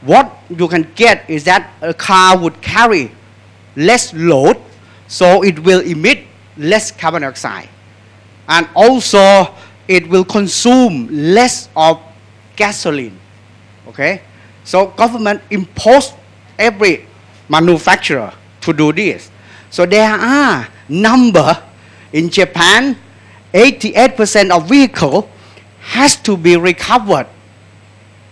what you can get is that a car would carry less load, so it will emit less carbon dioxide. And also, it will consume less of gasoline. Okay? So government imposed every manufacturer to do this. So there are number in Japan, 88% of vehicle has to be recovered.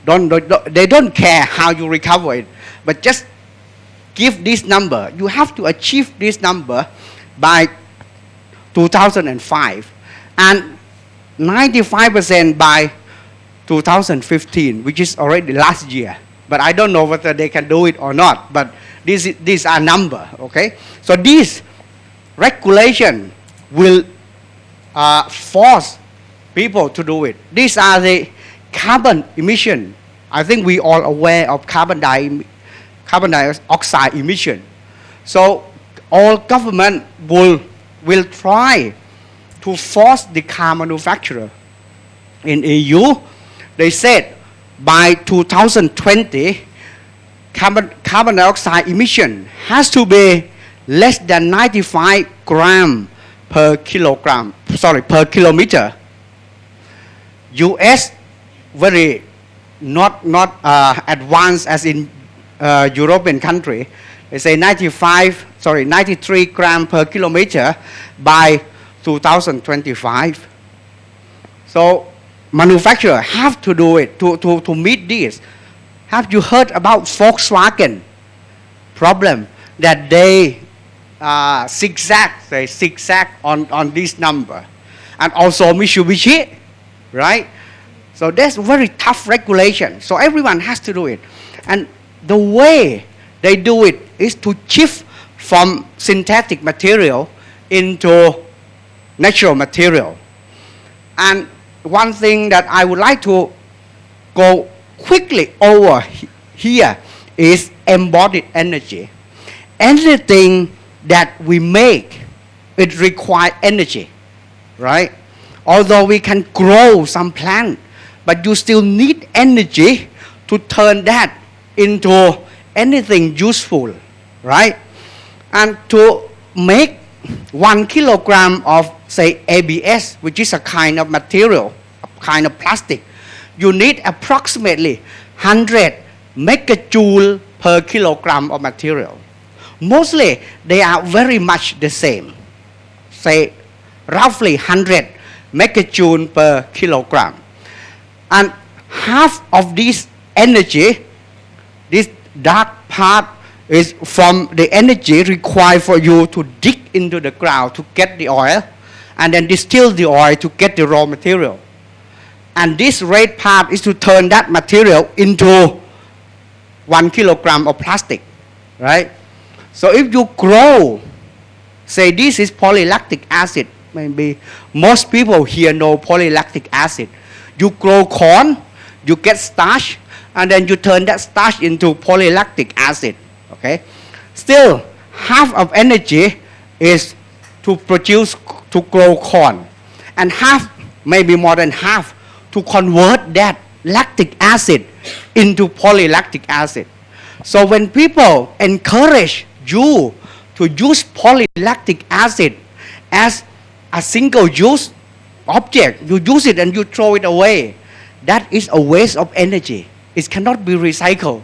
They don't care how you recover it, but just give this number. You have to achieve this number by 2005 and 95% by 2015, which is already last year. But I don't know whether they can do it or not, but these are number, okay? So this regulation will force people to do it. These are the carbon emission. I think we all aware of carbon dioxide emission. So all government will try to force the car manufacturer. In EU, they said by 2020, carbon dioxide emission has to be less than 95 gram per kilometer. US very not advanced as in European country. They say 93 gram per kilometer by 2025. So manufacturers have to do it to meet this. Have you heard about Volkswagen problem that they zigzag on this number? And also Mitsubishi, right? So that's very tough regulation. So everyone has to do it. And the way they do it is to shift from synthetic material into natural material. And one thing that I would like to go quickly over here is embodied energy. Anything that we make, it requires energy, right? Although we can grow some plant, but you still need energy to turn that into anything useful, right? And to make 1 kilogram of, say, ABS, which is a kind of material, a kind of plastic, you need approximately 100 megajoule per kilogram of material. Mostly, they are very much the same. Say, roughly 100 megajoule per kilogram. And half of this energy, this dark part, is from the energy required for you to dig into the ground to get the oil, and then distill the oil to get the raw material. And this red part is to turn that material into 1 kilogram of plastic, right? So if you grow, say this is polylactic acid, maybe most people here know polylactic acid. You grow corn, you get starch, and then you turn that starch into polylactic acid, okay? Still, half of energy is to grow corn, and half, maybe more than half, to convert that lactic acid into polylactic acid. So when people encourage you to use polylactic acid as a single-use object, you use it and you throw it away, that is a waste of energy. It cannot be recycled,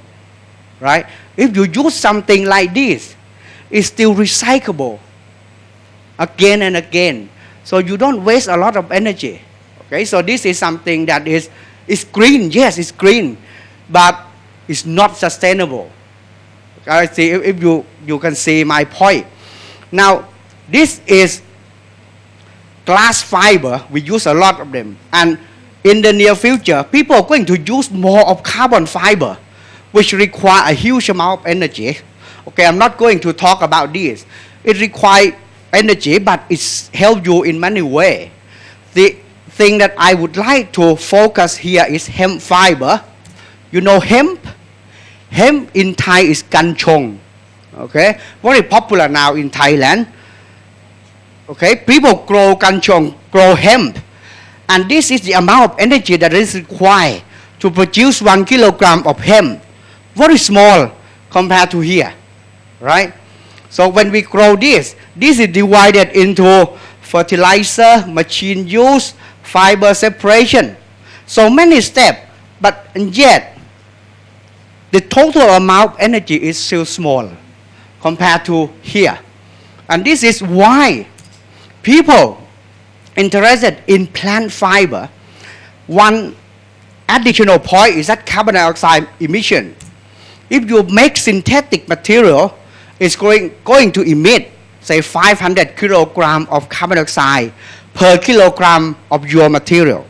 right? If you use something like this, it's still recyclable again and again. So you don't waste a lot of energy. Okay, so this is something that is green. Yes, it's green, but it's not sustainable. Okay, see if you can see my point. Now, this is glass fiber. We use a lot of them, and in the near future, people are going to use more of carbon fiber, which require a huge amount of energy. Okay, I'm not going to talk about this. It requires energy, but it helps you in many ways. The thing that I would like to focus here is hemp fiber. You know hemp? Hemp in Thai is ganchong. Okay, very popular now in Thailand. Okay, people grow ganchong, grow hemp. And this is the amount of energy that is required to produce 1 kilogram of hemp very small compared to here, right? So when we grow this is divided into fertilizer, machine use, fiber separation. So many steps, but yet the total amount of energy is still small compared to here. And this is why people interested in plant fiber. One additional point is that carbon dioxide emission. If you make synthetic material, it's going to emit, say, 500 kilogram of carbon dioxide per kilogram of your material.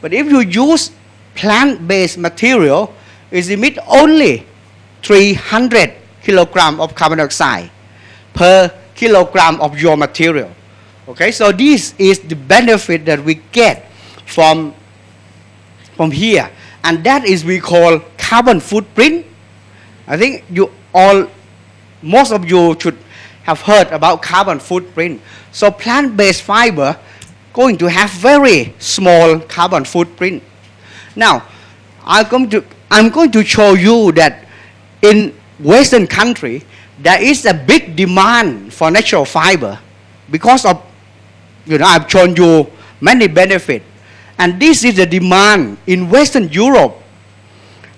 But if you use plant-based material, it emits only 300 kilogram of carbon dioxide per kilogram of your material. Okay, so this is the benefit that we get from here, and that is we call carbon footprint. I think most of you should have heard about carbon footprint. So plant-based fiber going to have very small carbon footprint. Now, I'm going to show you that in Western country there is a big demand for natural fiber because of, I've shown you many benefits. And this is the demand in Western Europe.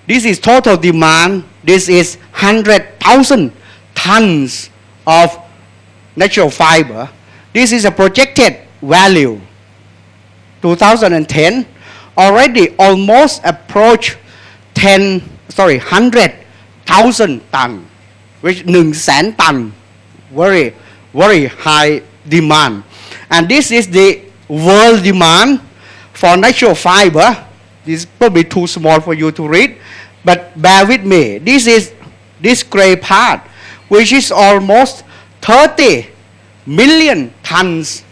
This is total demand. This is 100,000 tons of natural fiber. This is a projected value. 2010 already almost approached 100,000 tons, which 100,000 tons, very, very high demand. And this is the world demand for natural fiber. This is probably too small for you to read, but bear with me. This is this gray part, which is almost 30 million tons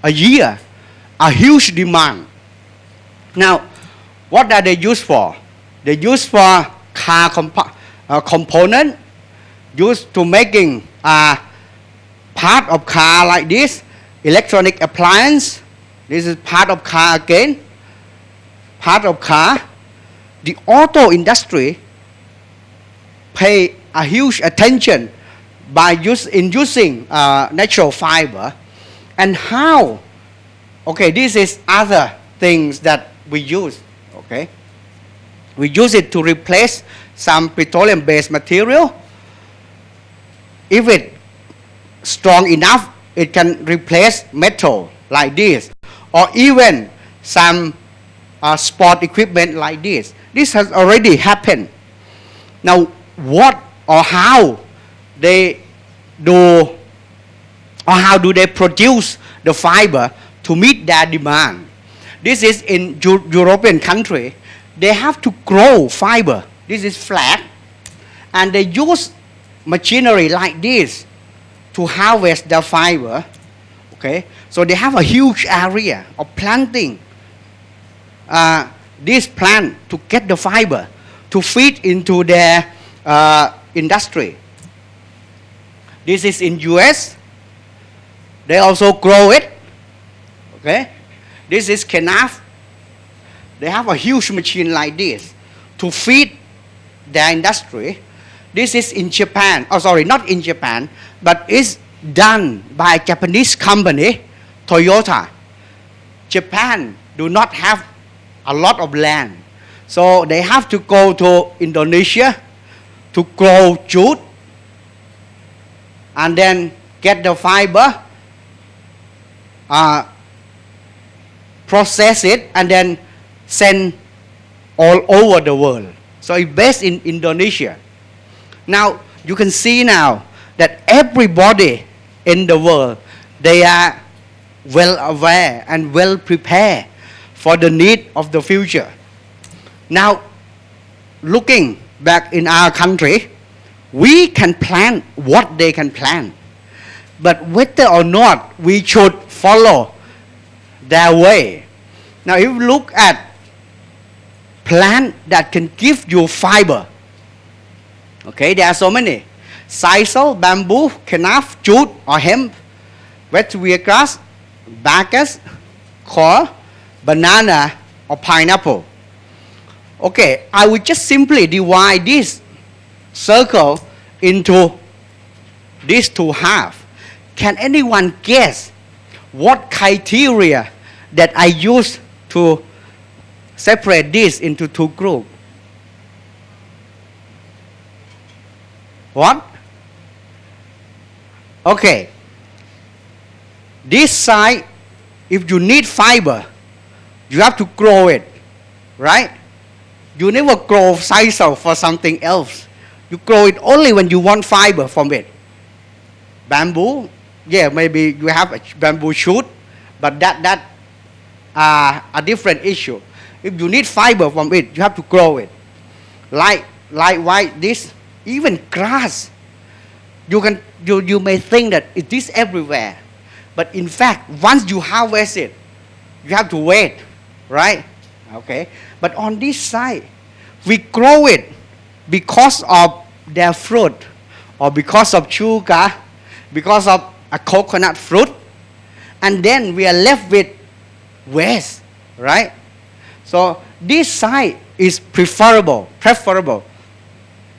a year, a huge demand. Now, what are they used for? They used for car component, used to making part of car like this, electronic appliance. This is part of car again, part of car. The auto industry pay a huge attention by using natural fiber. And how? Okay, this is other things that we use. Okay, we use it to replace some petroleum-based material. If it's strong enough, it can replace metal like this, or even some sport equipment like this. This has already happened. Now, what or how they do, or how do they produce the fiber to meet their demand? This is in European country. They have to grow fiber. This is flat, and they use machinery like this to harvest the fiber. Okay, so they have a huge area of planting this plant to get the fiber to feed into their industry. This is in US. They also grow it. Okay, this is Kenaf. They have a huge machine like this to feed their industry. This is in Japan. Oh, sorry, not in Japan, but it's done by a Japanese company, Toyota. Japan do not have a lot of land, so they have to go to Indonesia to grow jute and then get the fiber, process it, and then send all over the world. So it's based in Indonesia. Now, you can see now that everybody in the world, they are well aware and well prepared for the need of the future. Now, looking back in our country, we can plan what they can plan. But whether or not we should follow their way. Now, if you look at plant that can give you fiber, okay, there are so many. Sisal, bamboo, kenaf, jute or hemp, vegetable grass, bacchus, coir, banana or pineapple. Okay, I will just simply divide this circle into these two halves. Can anyone guess what criteria that I use to separate this into two groups? What? Okay. This side, if you need fiber, you have to grow it, right? You never grow sisal for something else. You grow it only when you want fiber from it. Bamboo, yeah, maybe you have a bamboo shoot, but that a different issue. If you need fiber from it, you have to grow it. Like this, even grass. You may think that it is everywhere, but in fact, once you harvest it, you have to wait, right? Okay. But on this side, we grow it because of their fruit, or because of sugar, because of a coconut fruit, and then we are left with waste, right? So this side is preferable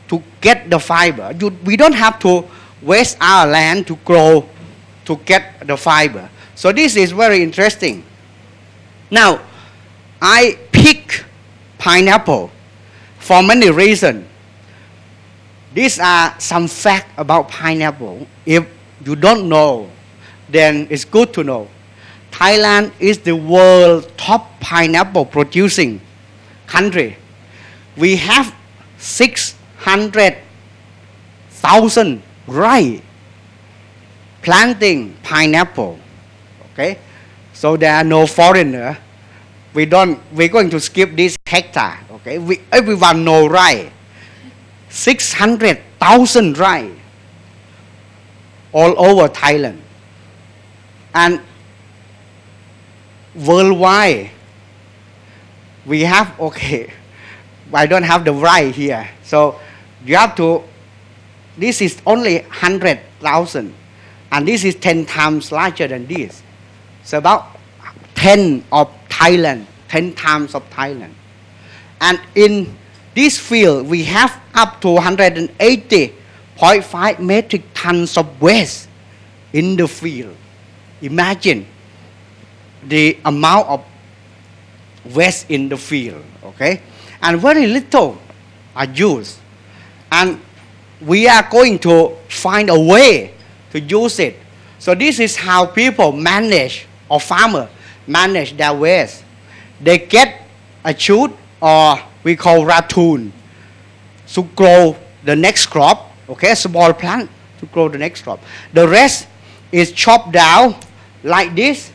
to get the fiber. We don't have to waste our land to grow to get the fiber. So this is very interesting. Now, I pick pineapple for many reasons. These are some facts about pineapple. If you don't know, then it's good to know. Thailand is the world's top pineapple producing country. We have 600,000 rice planting pineapple. Okay, so there are no foreigner. We're going to skip this hectare. Okay, everyone know rice. 600,000 rice all over Thailand, and worldwide we have, okay, I don't have the rice here, so you have to, this is only 100,000, and this is 10 times larger than this. So about 10 of Thailand, 10 times of Thailand. And in this field, we have up to 180.5 metric tons of waste in the field. Imagine the amount of waste in the field, okay? And very little are used. And we are going to find a way to use it. So this is how people manage, or farmers manage their waste. They get a shoot, or we call ratoon, to grow the next crop, okay, small plant to grow the next crop. The rest is chopped down like this.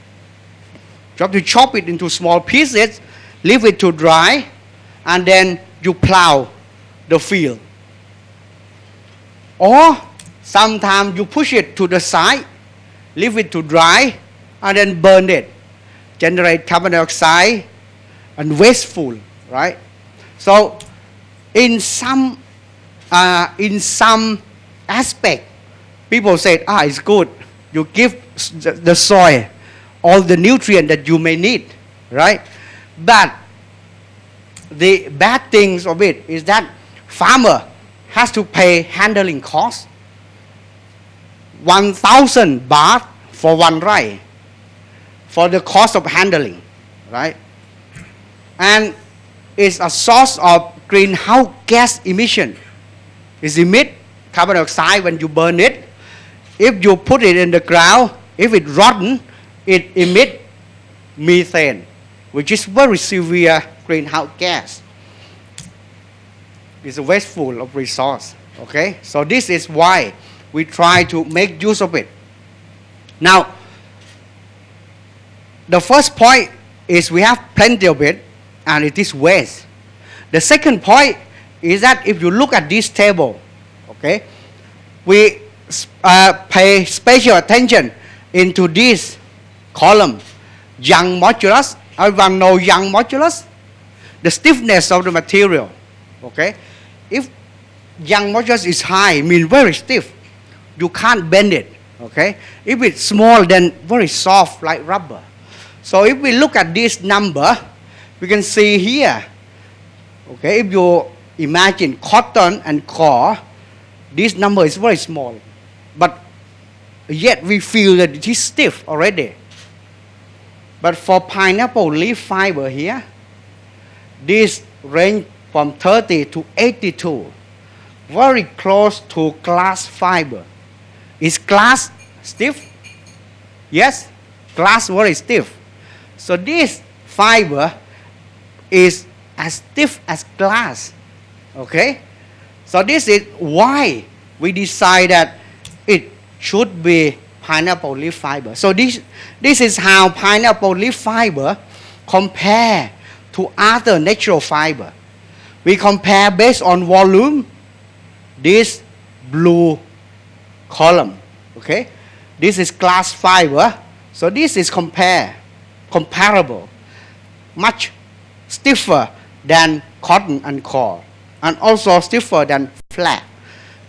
You have to chop it into small pieces, leave it to dry, and then you plow the field. Or sometimes you push it to the side, leave it to dry, and then burn it. Generate carbon dioxide and wasteful, right? So in some aspect, people say, it's good. You give the soil all the nutrients that you may need, right? But the bad things of it is that farmer has to pay handling costs. 1,000 baht for one rice for the cost of handling, right? And it's a source of greenhouse gas emission. It emits carbon dioxide when you burn it. If you put it in the ground, if it rotten, it emits methane, which is very severe greenhouse gas. It's wasteful of resource, okay? So this is why we try to make use of it. Now, the first point is we have plenty of it, and it is waste. The second point is that if you look at this table, okay, we pay special attention into this column, young modulus. Everyone know young modulus? The stiffness of the material, okay? If young modulus is high, means very stiff, you can't bend it, okay? If it's small, then very soft like rubber. So if we look at this number, we can see here, okay, if you imagine cotton and core, this number is very small, but yet we feel that it is stiff already. But for pineapple leaf fiber here, this range from 30 to 82, very close to glass fiber. Is glass stiff? Yes, glass very stiff. So this fiber is as stiff as glass. Okay? So this is why we decide that it should be pineapple leaf fiber. So this is how pineapple leaf fiber compare to other natural fiber. We compare based on volume, this blue column. Okay? This is glass fiber. So this is comparable, much stiffer than cotton and core, and also stiffer than flax.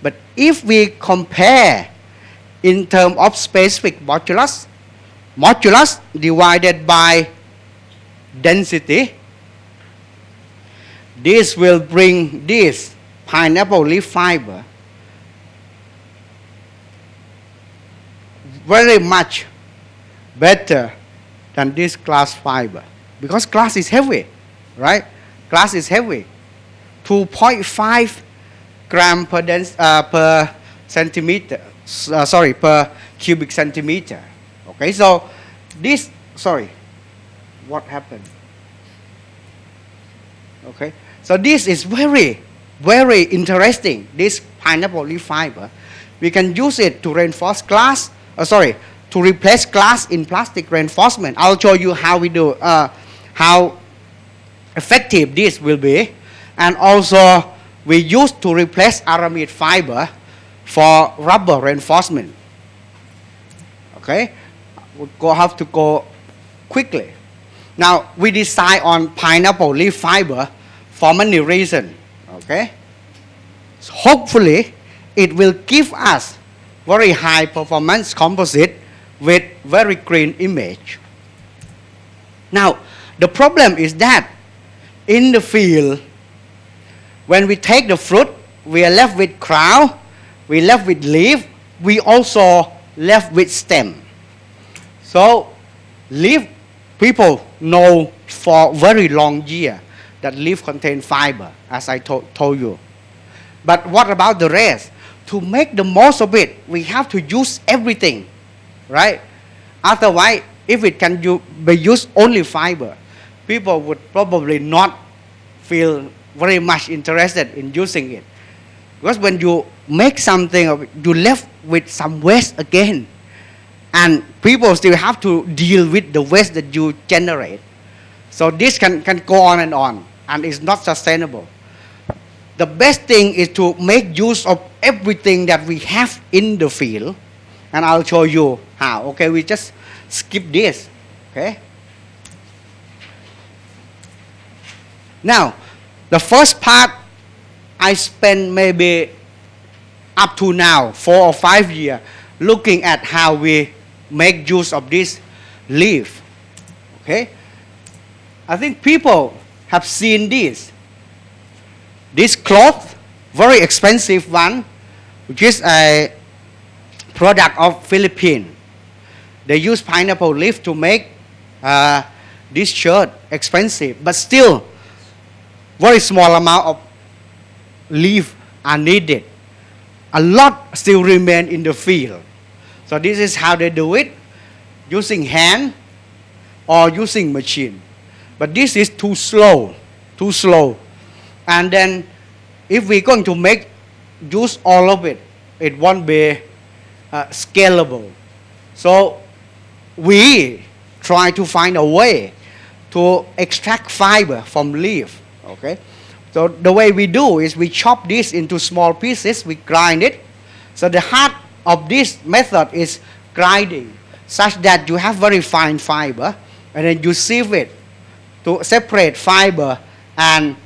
But if we compare in terms of specific modulus, modulus divided by density, this will bring this pineapple leaf fiber very much better than this glass fiber, because glass is heavy, right? Glass is heavy, 2.5 gram per centimeter. Per cubic centimeter. Okay, so this, what happened? Okay, so this is very, very interesting, this pineapple leaf fiber. We can use it to reinforce glass, to replace glass in plastic reinforcement. I'll show you how we do, how effective this will be. And also, we use to replace aramid fiber for rubber reinforcement. Okay, we'll have to go quickly. Now, we decide on pineapple leaf fiber for many reasons. Okay, so hopefully, it will give us very high performance composite with very clean image. Now, the problem is that in the field, when we take the fruit, we are left with crown, we left with leaf, we also left with stem. So, leaf, people know for very long year that leaf contain fiber, as I told you. But what about the rest? To make the most of it, we have to use everything, right? Otherwise, if it can be used only fiber, people would probably not feel very much interested in using it. Because when you make something, you left with some waste again. And people still have to deal with the waste that you generate. So this can go on, and it's not sustainable. The best thing is to make use of everything that we have in the field. And I'll show you how. Okay, we just skip this. Okay. Now, the first part, I spent maybe up to now 4 or 5 years looking at how we make use of this leaf. Okay, I think people have seen this. This cloth, very expensive one, which is a product of Philippines. They use pineapple leaf to make this shirt, expensive, but still very small amount of leaf are needed. A lot still remain in the field. So this is how they do it, using hand or using machine. But this is too slow. And then if we're going to make use all of it, it won't be scalable. So we try to find a way to extract fiber from leaf. Okay, so the way we do is we chop this into small pieces, we grind it. So the heart of this method is grinding, such that you have very fine fiber, and then you sieve it to separate fiber and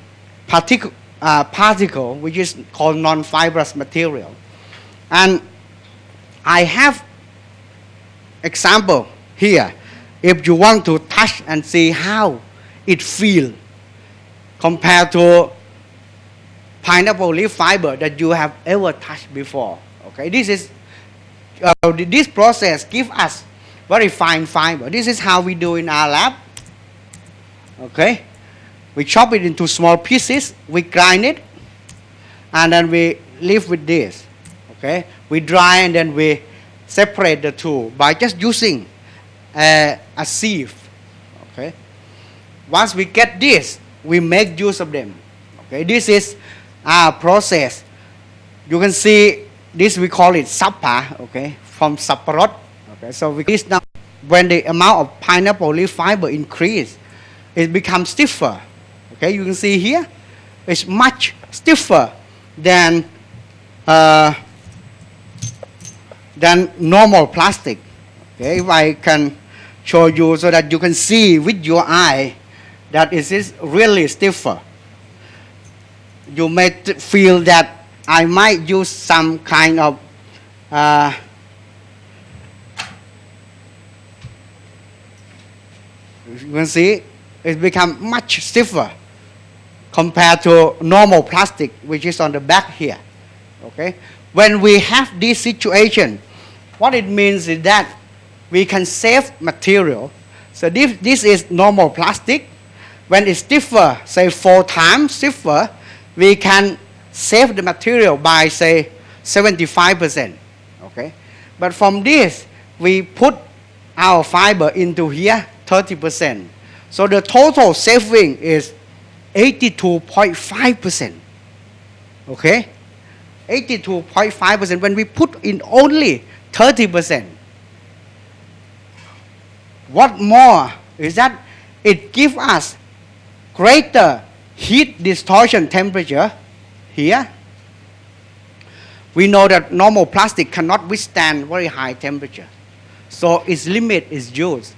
particle, which is called non-fibrous material. And I have example here. If you want to touch and see how it feels compared to pineapple leaf fiber that you have ever touched before. Okay, this process gives us very fine fiber. This is how we do in our lab. Okay, we chop it into small pieces, we grind it, and then we leave with this. Okay, we dry and then we separate the two by just using a sieve. Okay, once we get this, we make use of them. Okay, this is our process. You can see this, we call it sappa. Okay, from sapparot. Okay, so this now, when the amount of pineapple leaf fiber increase, it becomes stiffer. Okay, you can see here, it's much stiffer than normal plastic. Okay, if I can show you so that you can see with your eye that it is really stiffer. You may feel that I might use some kind of you can see it become much stiffer compared to normal plastic, which is on the back here. Okay, when we have this situation, what it means is that we can save material. So this is normal plastic. When it's stiffer, say 4 times stiffer, we can save the material by, say, 75%. Okay, but from this, we put our fiber into here, 30%. So the total saving is 82.5%. Okay, 82.5% when we put in only 30%. What more is that it gives us greater heat distortion temperature here. We know that normal plastic cannot withstand very high temperature, so its limit is used.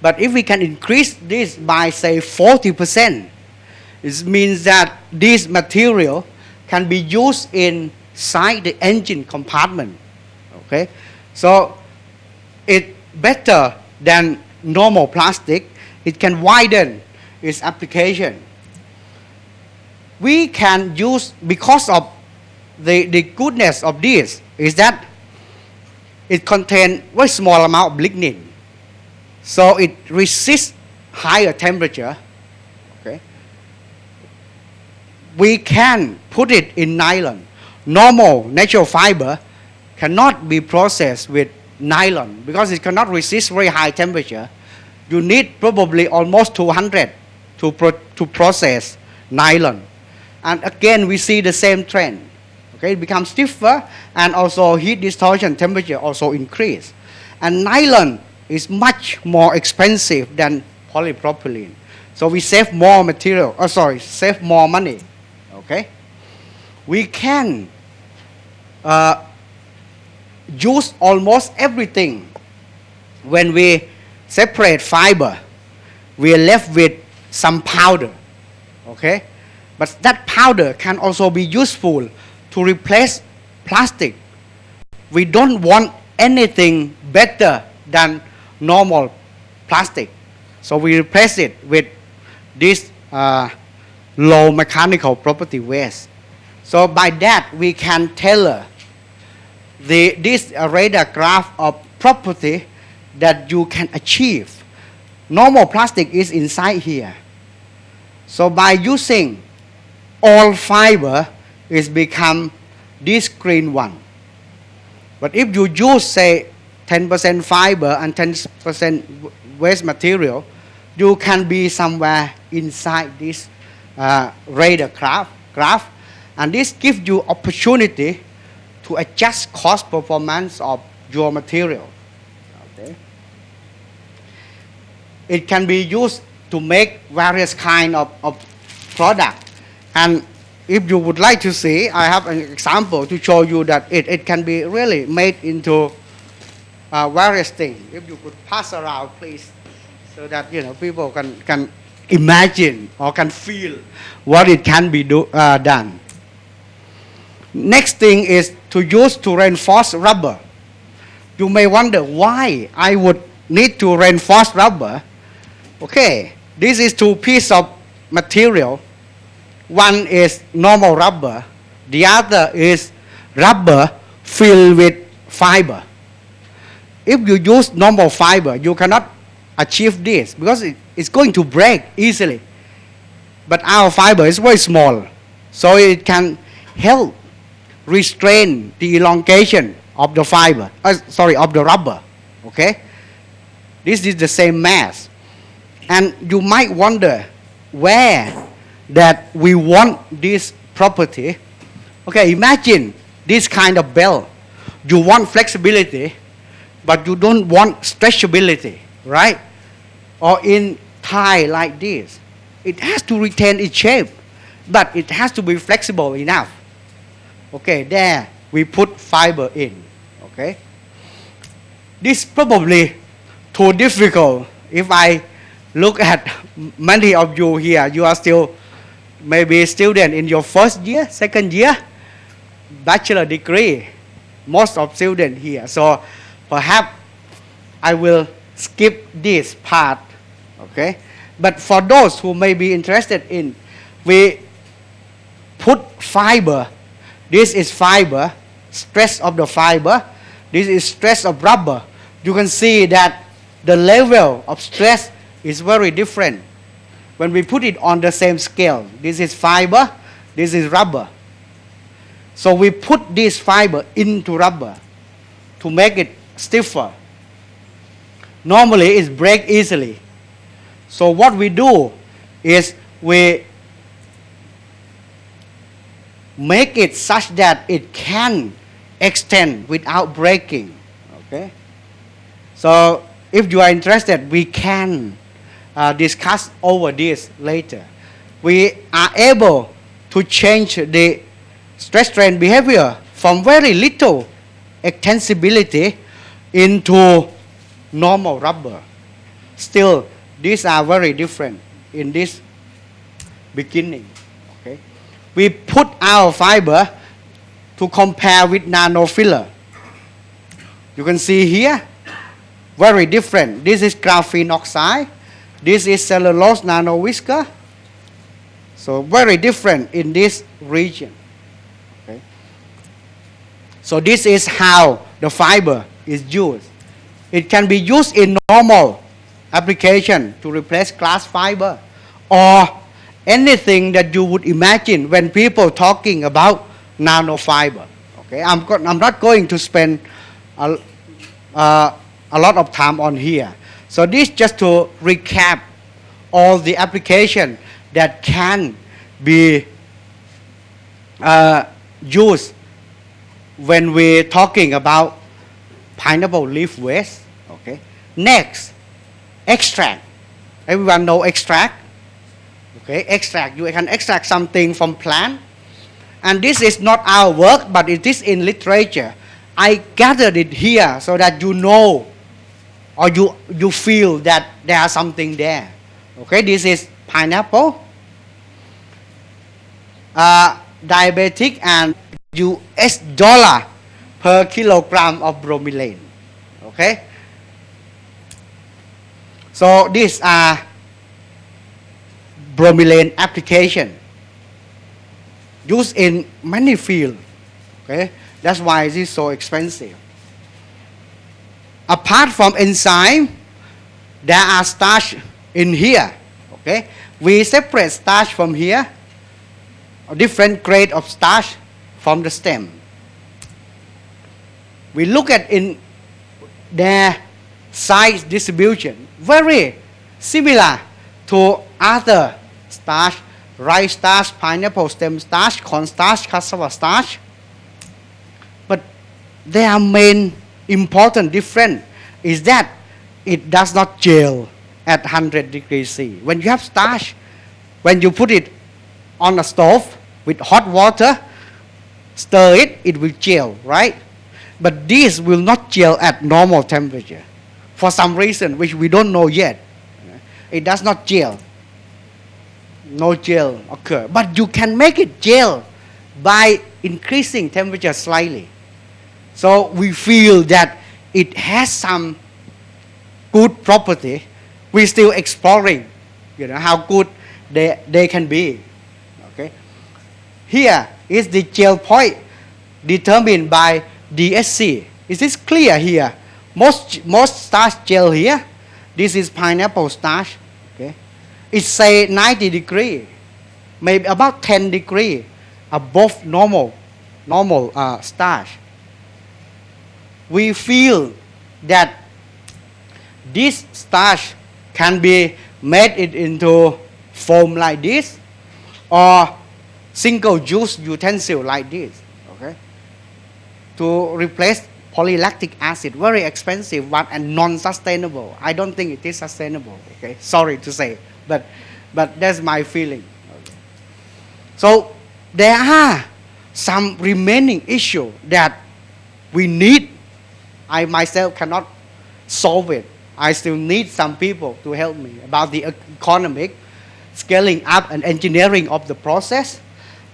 But if we can increase this by, say, 40%, it means that this material can be used inside the engine compartment. Okay, so it's better than normal plastic. It can widen its application. We can use, because of the goodness of this, is that it contains very small amount of lignin. So it resists higher temperature. Okay, we can put it in nylon. Normal natural fiber cannot be processed with nylon because it cannot resist very high temperature. You need probably almost 200 to process nylon. And again, we see the same trend. Okay, it becomes stiffer, and also heat distortion temperature also increase. And nylon is much more expensive than polypropylene. So we save more material, save more money. Okay, we can use almost everything. When we separate fiber, we are left with some powder. Okay, but that powder can also be useful to replace plastic. We don't want anything better than normal plastic, so we replace it with this low mechanical property waste. So by that we can tailor this radar graph of property that you can achieve. Normal plastic is inside here. So by using all fiber, it's become this green one. But if you use, say, 10% fiber and 10% waste material, you can be somewhere inside this radar graph, and this gives you opportunity to adjust cost performance of your material. Okay. It can be used to make various kind of product. And if you would like to see, I have an example to show you that it can be really made into various things. If you could pass around, please, so that people can imagine or can feel what it can be done. Next thing is to use to reinforce rubber. You may wonder why I would need to reinforce rubber. Okay, this is 2 pieces of material One is normal rubber, the other is rubber filled with fiber. If you use normal fiber, you cannot achieve this because it's going to break easily. But our fiber is very small, so it can help restrain the elongation of the fiber, of the rubber. Okay? This is the same mass. And you might wonder where that we want this property. Okay, imagine this kind of belt. You want flexibility, but you don't want stretchability, right? Or in tie like this. It has to retain its shape, but it has to be flexible enough. Okay, there we put fiber in. Okay? This probably too difficult. If I look at many of you here, you are still maybe student in your first year, second year, bachelor degree, most of students here. So perhaps I will skip this part, okay? But for those who may be interested in, we put fiber. This is fiber, stress of the fiber. This is stress of rubber. You can see that the level of stress is very different. When we put it on the same scale, this is fiber, this is rubber. So we put this fiber into rubber to make it stiffer. Normally it breaks easily. So what we do is we make it such that it can extend without breaking. Okay? So if you are interested, we can discuss over this later. We are able to change the stress strain behavior from very little extensibility into normal rubber. Still, these are very different in this beginning. Okay? We put our fiber to compare with nanofiller. You can see here, very different. This is graphene oxide. This is cellulose nanoviscose. So very different in this region. Okay? So this is how the fiber is used. It can be used in normal application to replace glass fiber or anything that you would imagine when people talking about nanofiber. Okay, I'm not going to spend a lot of time on here. So this just to recap all the application that can be used when we're talking about pineapple leaf waste. Okay. Next, extract. Everyone know extract? Okay, extract. You can extract something from plant. And this is not our work, but it is in literature. I gathered it here so that you know or you feel that there is something there. Okay, this is pineapple, diabetic, and US dollar per kilogram of bromelain. Okay, so these are bromelain application used in many fields. Okay, that's why it is so expensive. Apart from enzyme, there are starch in here. Okay, we separate starch from here, a different grade of starch from the stem. We look at in their size distribution, very similar to other starch, rice starch, pineapple stem starch, corn starch, cassava starch. But their main important difference is that it does not gel at 100 degrees C. When you have starch, when you put it on a stove with hot water, stir it, it will gel, right? But this will not gel at normal temperature for some reason which we don't know yet. It does not gel. No gel occur. But you can make it gel by increasing temperature slightly. So we feel that it has some good property. We're still exploring, how good they can be. Okay, Here is the gel point determined by DSC. Is this clear here? Most starch gel here. This is pineapple starch. Okay, it's say 90 degree, maybe about 10 degree above normal starch. We feel that this starch can be made it into foam like this, or single use utensil like this, okay, to replace polylactic acid, very expensive one and non-sustainable. I don't think it is sustainable, okay, sorry to say, but that's my feeling. Okay. So there are some remaining issues that we need. I myself cannot solve it. I still need some people to help me about the economic scaling up and engineering of the process,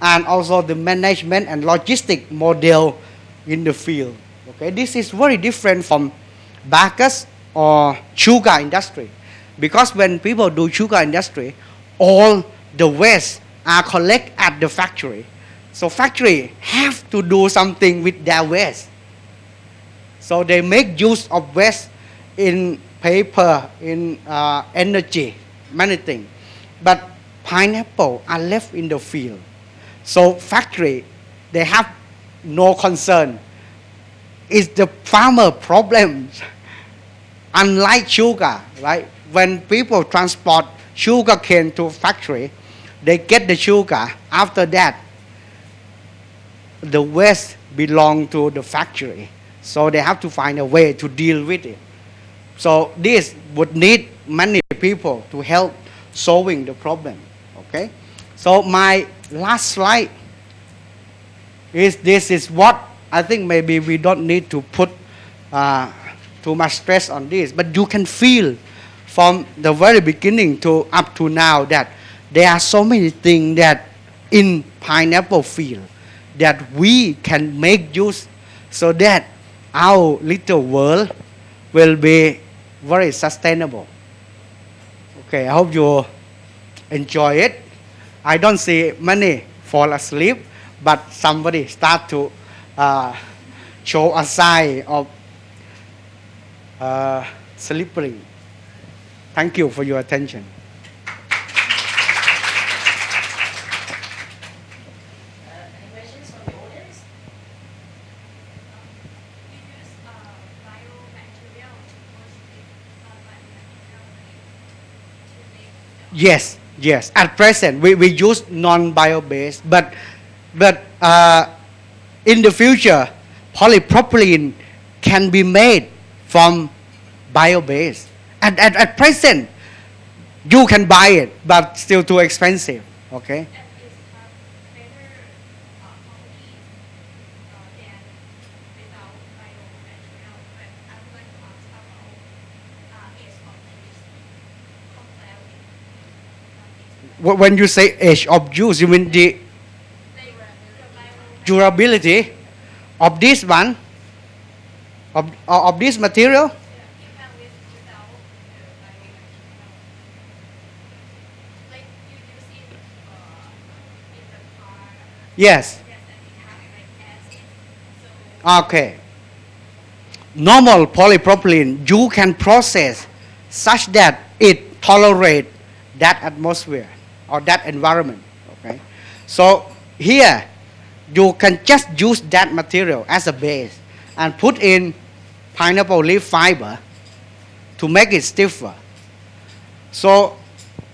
and also the management and logistic model in the field. Okay, this is very different from bagasse or sugar industry, because when people do sugar industry, all the waste are collected at the factory. So factory have to do something with their waste. So they make use of waste in paper, in energy, many things. But pineapple are left in the field. So factory, they have no concern. It's the farmer problem. Unlike sugar, right? When people transport sugar cane to factory, they get the sugar. After that, the waste belong to the factory. So they have to find a way to deal with it. So this would need many people to help solving the problem. Okay. So my last slide is this is what I think maybe we don't need to put too much stress on this, but you can feel from the very beginning to up to now that there are so many things that in pineapple field that we can make use so that our little world will be very sustainable. Okay, I hope you enjoy it. I don't see many fall asleep, but somebody start to show a sign of sleeping. Thank you for your attention. Any questions from the audience? You use biomaterial to make Yes. At present, we use non-bio-based, but in the future, polypropylene can be made from bio-based. At present, you can buy it, but still too expensive. Okay. and is better quality than without biomaterial. But I would like to ask about age of use compared with When you say age of use, you mean the durability of this one, of this material? compared with without the biomaterial. Like you use it in the car. Yes. Yes, and it has like acid. So Okay. Normal polypropylene, you can process such that it tolerate that atmosphere or that environment. Okay. So here, you can just use that material as a base and put in pineapple leaf fiber to make it stiffer. So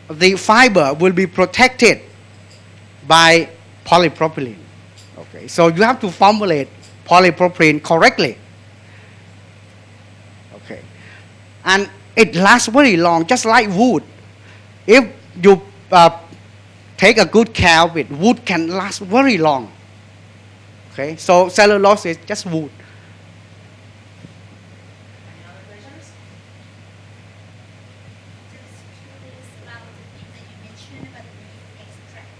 the fiber will be protected by polypropylene. Okay, so you have to formulate polypropylene correctly. Okay, and it lasts very long, just like wood. If you take a good care of it, wood can last very long. Okay, so cellulose is just wood. any other questions? Just curious about the thing that you mentioned about the leaf extract.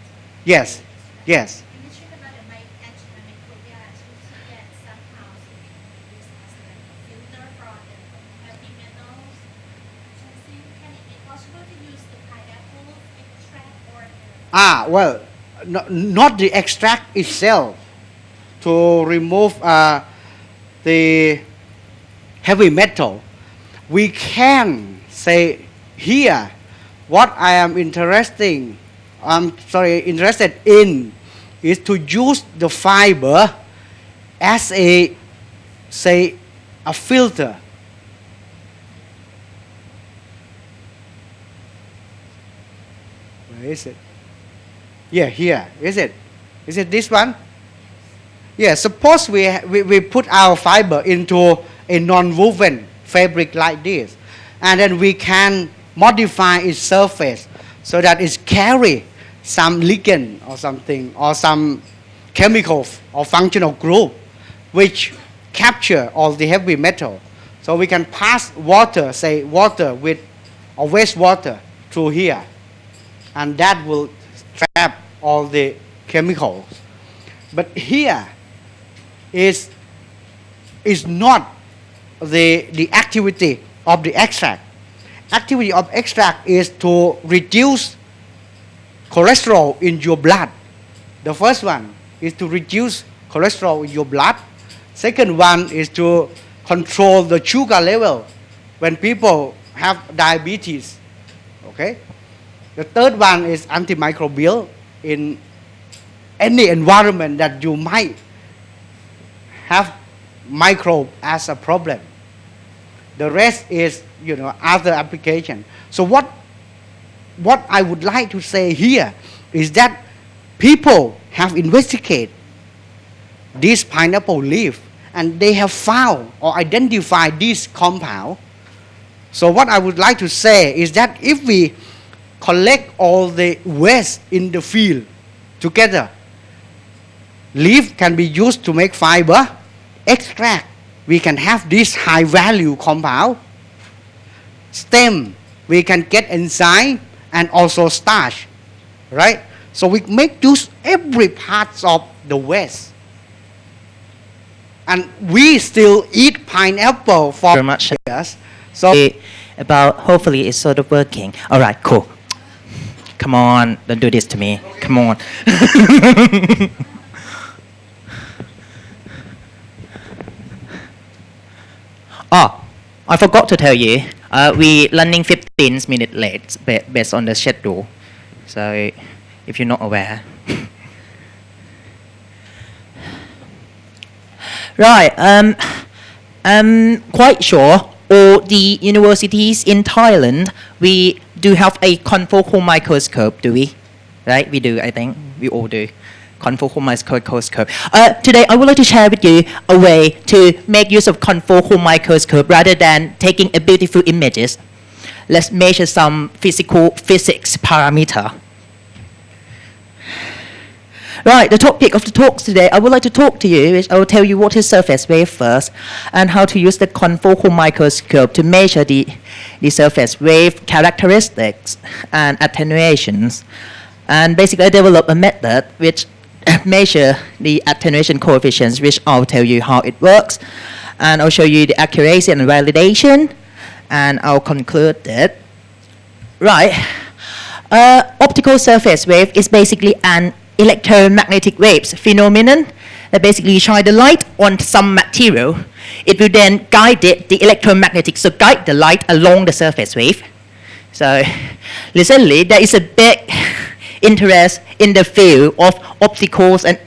Yes, yes. You mentioned about the antimicrobial activity that somehow can be used as a filter for the heavy metals. So can it be possible to use the pineapple extract or the Well, not the extract itself to remove the heavy metal. We can say here what I am interested in is to use the fiber as a filter. Where is it? Yeah, here. Is it? Is it this one? Yeah, suppose we put our fiber into a non-woven fabric like this, and then we can modify its surface so that it carry some ligand or something, or some chemical or functional group which capture all the heavy metal. So we can pass water, say water with or wastewater through here, and that will trap all the chemicals. But here is not the activity of the extract. Activity of extract is to reduce cholesterol in your blood. The first one is to reduce cholesterol in your blood. Second one is to control the sugar level when people have diabetes. Okay. The third one is antimicrobial in any environment that you might have microbe as a problem. The rest is, other application. So what I would like to say here is that people have investigated this pineapple leaf and they have found or identified this compound. So what I would like to say is that if we collect all the waste in the field together, leaf can be used to make fiber, extract, we can have this high value compound. Stem, we can get enzyme and also starch, right? So we make use every part of the waste. And we still eat pineapple for very much years. So about hopefully it's sort of working. All right, cool. Come on, don't do this to me. Come on. Oh, I forgot to tell you. We running 15 minutes late based on the schedule. So if you're not aware. Right. I'm quite sure all the universities in Thailand, we do have a confocal microscope, do we? Right? We do, I think. We all do. Confocal microscope. Today, I would like to share with you a way to make use of confocal microscope rather than taking a beautiful images. Let's measure some physics parameter. Right, the topic of the talks today, I would like to talk to you is I will tell you what is surface wave first and how to use the confocal microscope to measure the surface wave characteristics and attenuations. And basically I developed a method which measure the attenuation coefficients, which I'll tell you how it works. And I'll show you the accuracy and validation. And I'll conclude that. Right. Optical surface wave is basically an electromagnetic waves phenomenon that basically shine the light on some material. It will then guide the electromagnetic, so guide the light along the surface wave. So recently there is a big interest in the field of opticals and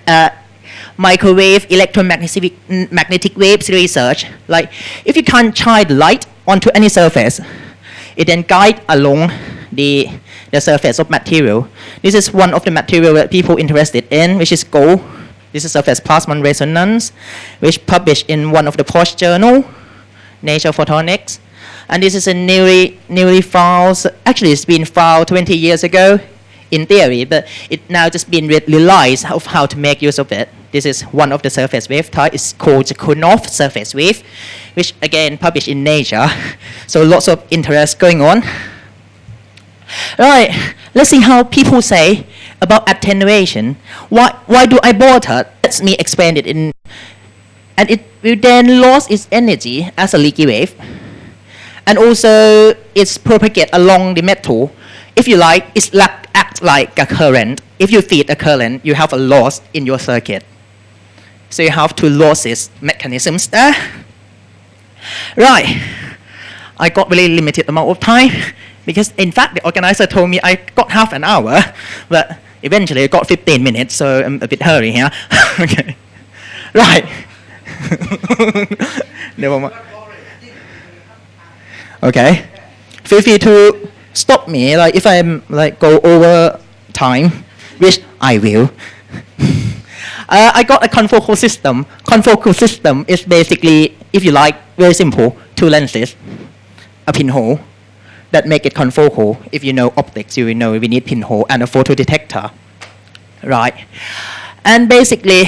microwave electromagnetic waves research. Like if you can't shine the light onto any surface, it then guide along the surface of material. This is one of the material that people interested in, which is gold. This is surface Plasmon Resonance, which published in one of the POSH journal, Nature Photonics. And this is a newly found, actually it's been found 20 years ago in theory, but it now just been realized of how to make use of it. This is one of the surface wave type. It's called the Kunov surface wave, which again published in Nature. So lots of interest going on. Right, let's see how people say about attenuation. Why do I bother? Let me explain it in, and it will then lose its energy as a leaky wave, and also it's propagate along the metal. if you like, it's like, act like a current. If you feed a current, you have a loss in your circuit. So you have two losses mechanisms there. Right. I got really limited amount of time because in fact the organizer told me I got half an hour, but eventually I got 15 minutes, so I'm a bit hurry here. Okay. Right. Never mind. Okay. Feel free to stop me, like if I'm like go over time, which I will. I got a confocal system. Confocal system is basically, if you like, very simple, two lenses, a pinhole that make it confocal. If you know optics, you will know we need pinhole and a photodetector, right? And basically,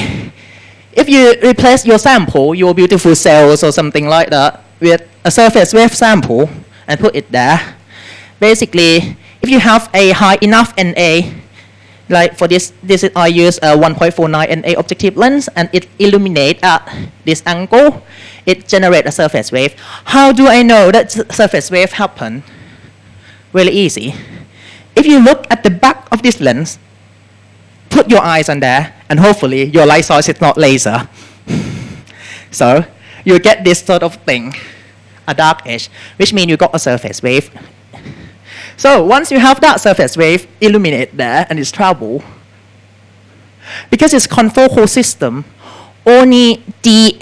if you replace your sample, your beautiful cells or something like that, with a surface wave sample and put it there, basically, if you have a high enough NA, like for this is, I use a 1.49 NA objective lens, and it illuminates at this angle. It generates a surface wave. How do I know that surface wave happened? Really easy. If you look at the back of this lens, put your eyes on there, and hopefully your light source is not laser. So you get this sort of thing, a dark edge, which means you got a surface wave. So once you have that surface wave illuminate there and it's travel, because it's confocal system, only the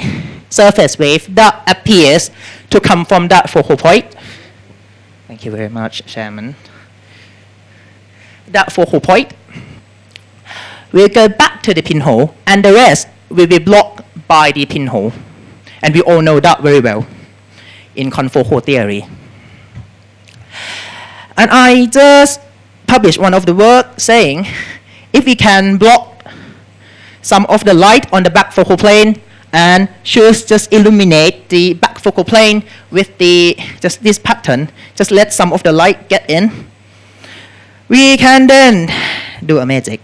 surface wave that appears to come from that focal point. Thank you very much, Chairman. That focal point will go back to the pinhole, and the rest will be blocked by the pinhole. And we all know that very well in confocal theory. And I just published one of the work saying, if we can block some of the light on the back focal plane and just illuminate the back focal plane with just this pattern, just let some of the light get in, we can then do a magic.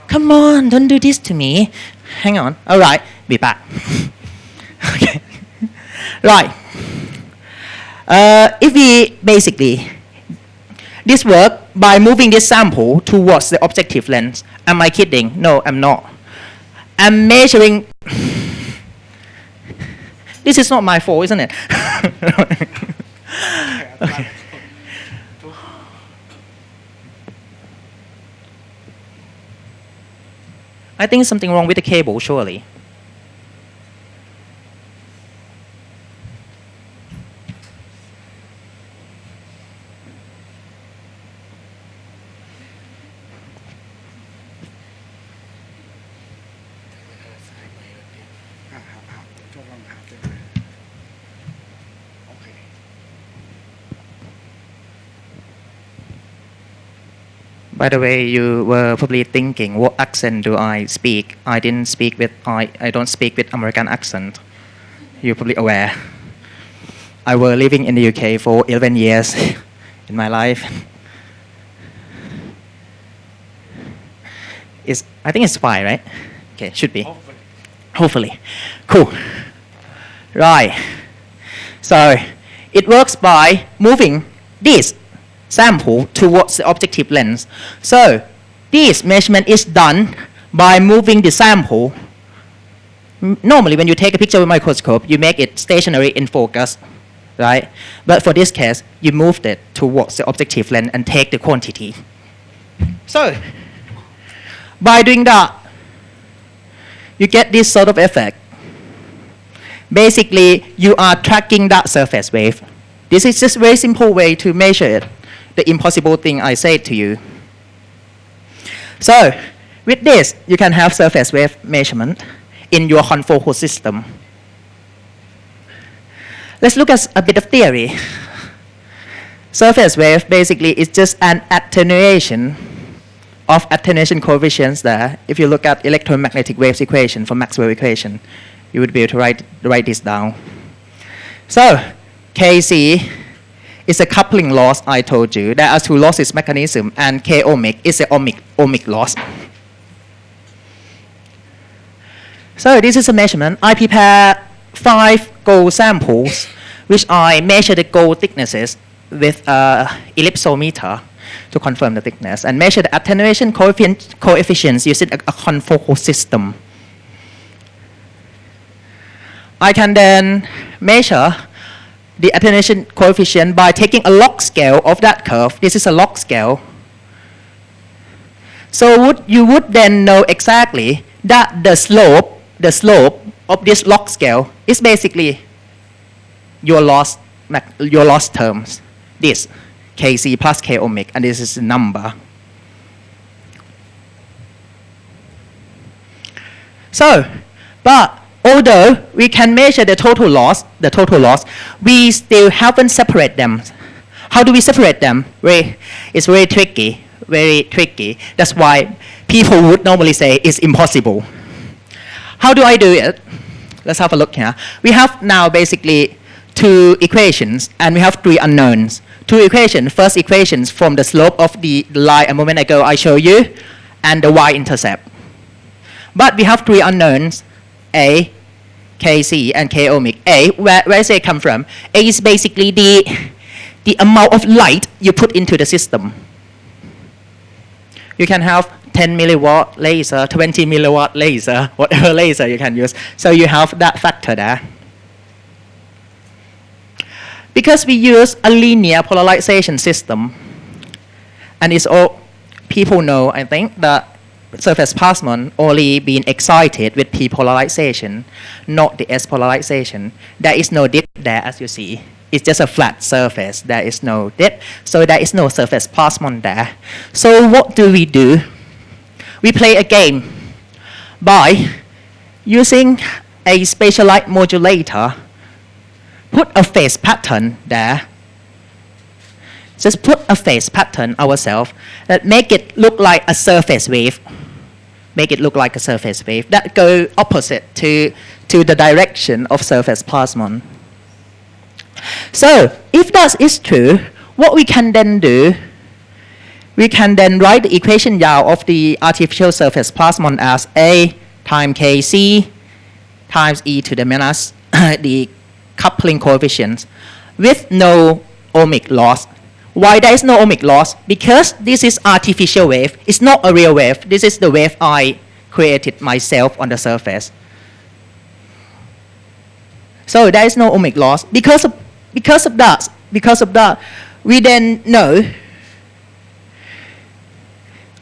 Come on, don't do this to me. Hang on. All right, be back. Okay. Right. If we basically, this work by moving this sample towards the objective lens. Am I kidding? No, I'm not. I'm measuring. This is not my fault, isn't it? Okay. I think something wrong with the cable, surely. By the way, you were probably thinking, what accent do I speak? I don't speak with American accent. You're probably aware. I was living in the UK for 11 years in my life. I think it's 5, right? Okay, should be. Hopefully. Cool. Right. So it works by moving this sample towards the objective lens. So this measurement is done by moving the sample. Normally when you take a picture with a microscope, you make it stationary in focus, right? But for this case, you moved it towards the objective lens and take the quantity. So by doing that, you get this sort of effect. Basically, you are tracking that surface wave. This is just a very simple way to measure it. The impossible thing I said to you. So with this, you can have surface wave measurement in your confocal system. Let's look at a bit of theory. Surface wave basically is just an attenuation of attenuation coefficients there. If you look at electromagnetic waves equation from Maxwell equation, you would be able to write this down. So Kc is a coupling loss I told you. There are two losses mechanism, and K ohmic is an ohmic loss. So this is a measurement. I prepare 5 gold samples, which I measure the gold thicknesses with ellipsometer to confirm the thickness and measure the attenuation coefficients using a confocal system. I can then measure the attenuation coefficient by taking a log scale of that curve. This is a log scale. So you would then know exactly that the slope of this log scale is basically your loss terms. This Kc plus K ohmic, and this is the number. So, but although we can measure the total loss, we still haven't separated them. How do we separate them? It's very tricky. That's why people would normally say it's impossible. How do I do it? Let's have a look here. We have now basically two equations and we have three unknowns. Two equations. First equations from the slope of the line a moment ago I showed you and the y-intercept. But we have three unknowns, A, Kc, and K ohmic. A, where does it come from? A is basically the amount of light you put into the system. You can have 10 milliwatt laser, 20 milliwatt laser, whatever laser you can use. So you have that factor there. Because we use a linear polarization system, and it's all people know, I think, that surface plasmon only being excited with P polarization, not the S polarization. There is no dip there, as you see. It's just a flat surface. There is no dip, so there is no surface plasmon there. So what do? We play a game by using a spatial light modulator. Put a phase pattern there. Just put a phase pattern ourselves that make it look like a surface wave. Make it look like a surface wave that go opposite to the direction of surface plasmon. So if that is true, what we can then do, we can then write the equation Yau of the artificial surface plasmon as A times Kc times e to the minus the coupling coefficients with no ohmic loss. Why there is no ohmic loss? Because this is artificial wave. It's not a real wave. This is the wave I created myself on the surface. So there is no ohmic loss. Because of that, we then know.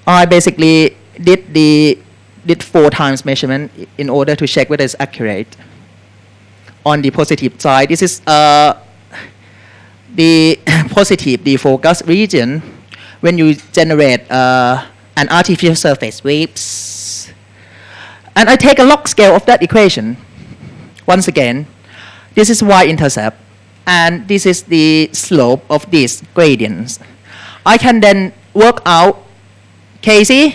I basically did 4 times measurement in order to check whether it's accurate. On the positive side, this is the positive defocus region when you generate an artificial surface waves. And I take a log scale of that equation. Once again, this is y-intercept, and this is the slope of these gradients. I can then work out Kc.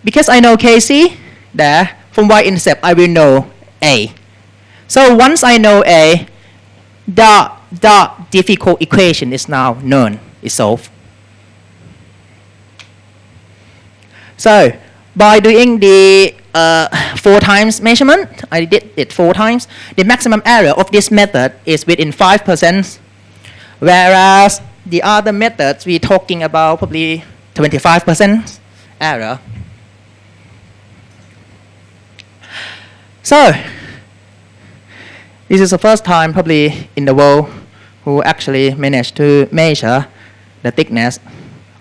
Because I know Kc there, from y-intercept I will know A. So once I know A, the difficult equation is now known, is solved. So by doing the 4 times measurement, I did it 4 times, the maximum error of this method is within 5%, whereas the other methods we're talking about probably 25% error. So this is the first time probably in the world who actually managed to measure the thickness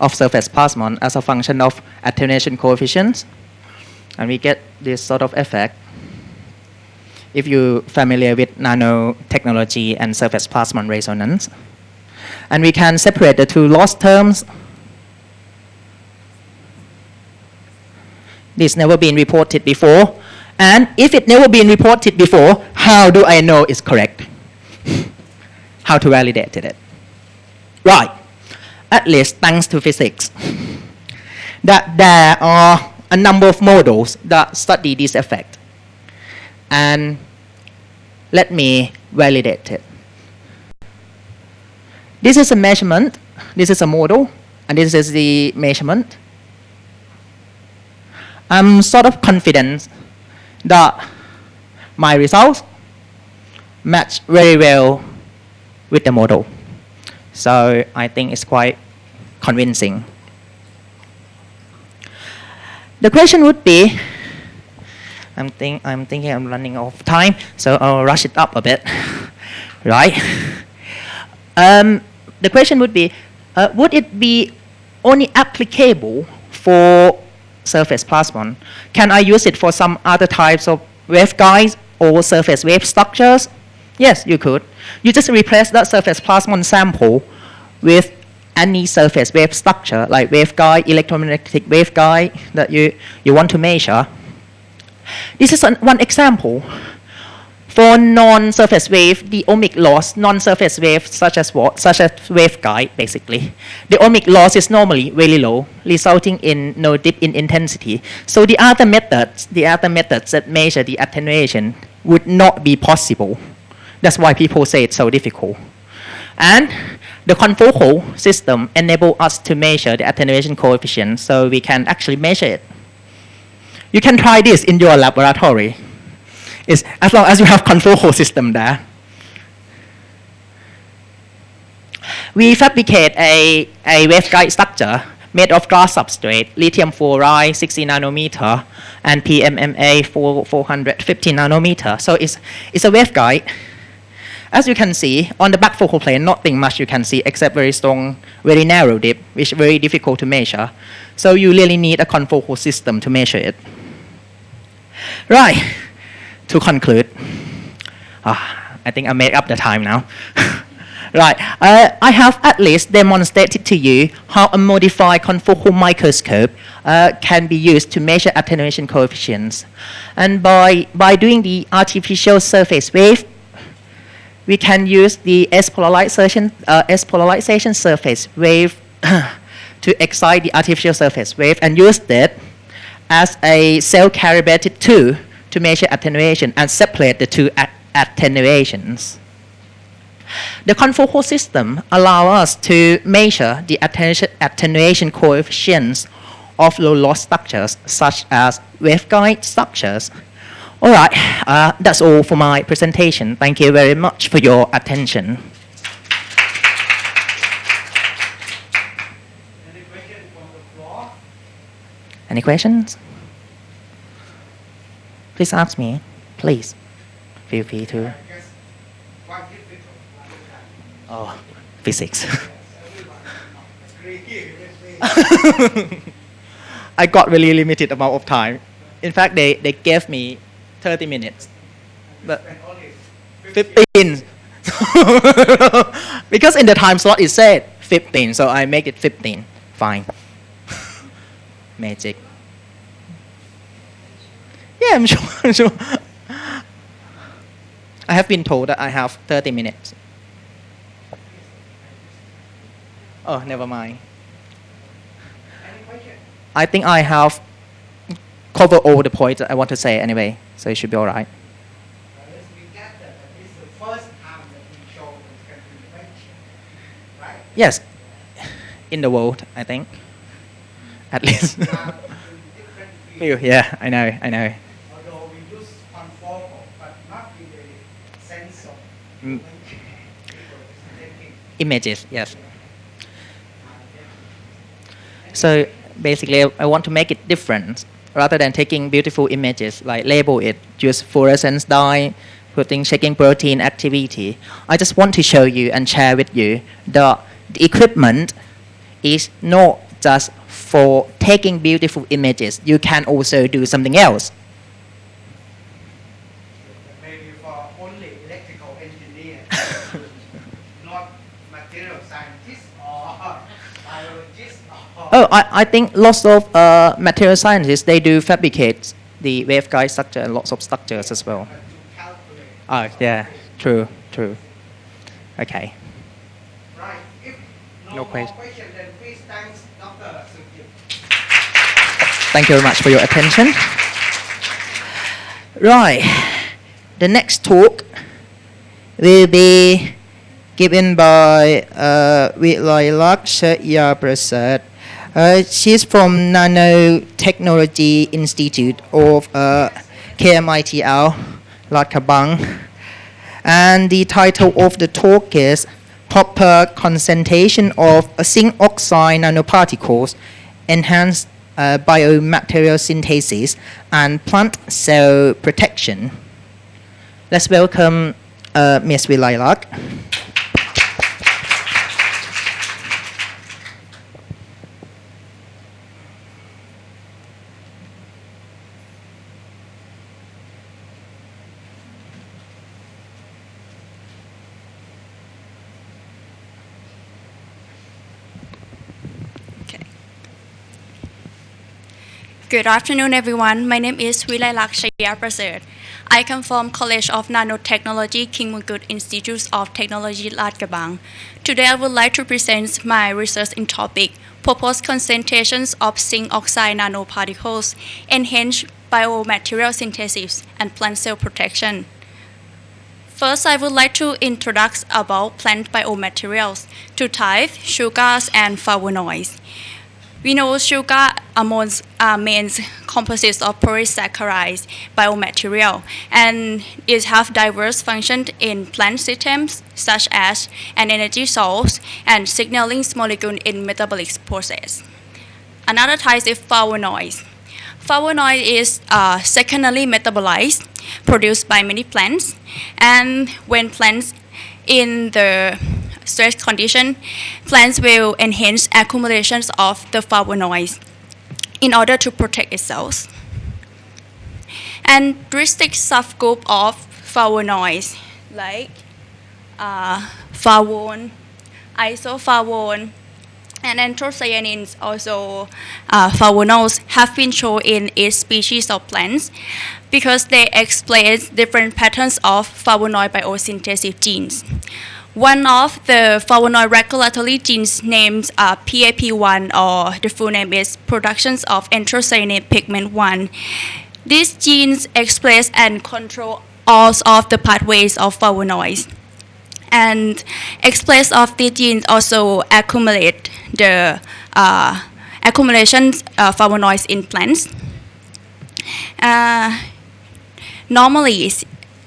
of surface plasmon as a function of attenuation coefficients. And we get this sort of effect if you're familiar with nanotechnology and surface plasmon resonance. And we can separate the two loss terms. This never been reported before. And if it never been reported before, how do I know it's correct? How to validate it? Right. At least thanks to physics, that there are a number of models that study this effect. And let me validate it. This is a measurement, this is a model, and this is the measurement. I'm sort of confident that my results match very well with the model. So I think it's quite convincing. The question would be, I'm thinking I'm running out of time, so I'll rush it up a bit, right? The question would be, would it be only applicable for surface plasmon? Can I use it for some other types of waveguides or surface wave structures? Yes, you could. You just replace that surface plasmon sample with any surface wave structure, like waveguide, electromagnetic waveguide that you want to measure. This is one example. For non-surface wave, the ohmic loss, non-surface wave such as what? Such as waveguide, basically. The ohmic loss is normally very low, resulting in no dip in intensity. So the other methods that measure the attenuation would not be possible. That's why people say it's so difficult. And the confocal system enables us to measure the attenuation coefficient, so we can actually measure it. You can try this in your laboratory. It's as long as you have confocal system there. We fabricate a waveguide structure made of glass substrate, lithium fluoride 60 nanometer, and PMMA 450 nanometer. So it's a waveguide. As you can see, on the back focal plane, nothing much you can see except very strong, very narrow dip, which is very difficult to measure. So you really need a confocal system to measure it. Right, to conclude. I think I made up the time now. Right, I have at least demonstrated to you how a modified confocal microscope can be used to measure attenuation coefficients. And by doing the artificial surface wave, we can use the S-polarization surface wave to excite the artificial surface wave and use that as a cell-calibrated tool to measure attenuation and separate the two attenuations. The confocal system allows us to measure the attenuation coefficients of low-loss structures such as waveguide structures. All right, that's all for my presentation. Thank you very much for your attention. Any questions from the floor? Any questions? Please ask me, please. Feel free to. I guess quite difficult. Oh, physics. I got really limited amount of time. In fact, they gave me 30 minutes, but 15. Because in the time slot it said 15, so I make it 15. Fine. Magic. Yeah, I'm sure. I'm sure. I have been told that I have 30 minutes. Oh, never mind. I think I have covered all the points that I want to say anyway, so it should be all right. Yes, in the world, I think, at least. Yeah, I know. Although we use confocal, but not in the sense of images, yes. So basically, I want to make it different. Rather than taking beautiful images, like label it, use fluorescence dye, checking protein activity. I just want to show you and share with you that the equipment is not just for taking beautiful images. You can also do something else. maybe for only electrical engineers, not material scientists or biologists. Oh, I think lots of material scientists, they do fabricate the waveguide structure and lots of structures as well. Oh, yeah, true. Okay. Right. If no No more question. question, then please thanks Dr. Sukip. Thank you very much for your attention. Right. The next talk will be given by Vilaylakshya Prasad. She's from Nanotechnology Institute of KMITL, Lat Krabang. And the title of the talk is proper concentration of zinc oxide nanoparticles, enhanced biomaterial synthesis, and plant cell protection. Let's welcome Ms. Vilaylak. Good afternoon, everyone. My name is Vilaylak Prasert. I come from College of Nanotechnology, King Mongkut Institute of Technology, Lat Krabang. Today, I would like to present my research in topic, proposed concentrations of zinc oxide nanoparticles, enhanced biomaterial synthesis, and plant cell protection. First, I would like to introduce about plant biomaterials, two types, sugars and flavonoids. We know sugar main composites of polysaccharides biomaterial, and it have diverse functions in plant systems such as an energy source and signaling molecule in metabolic process. Another type is flavonoids. Flavonoid is secondary metabolized, produced by many plants, and when plants in the stress condition, plants will enhance accumulations of the flavonoids in order to protect itself. And characteristic subgroup of flavonoids like flavone, isoflavone, and anthocyanins, also flavonols, have been shown in each species of plants because they explain different patterns of flavonoid biosynthesis genes. One of the flavonoid regulatory genes named PAP1, or the full name is Productions of Anthocyanin Pigment 1. These genes express and control all of the pathways of flavonoids. And express of these genes also accumulate the accumulations of flavonoids in plants. Normally,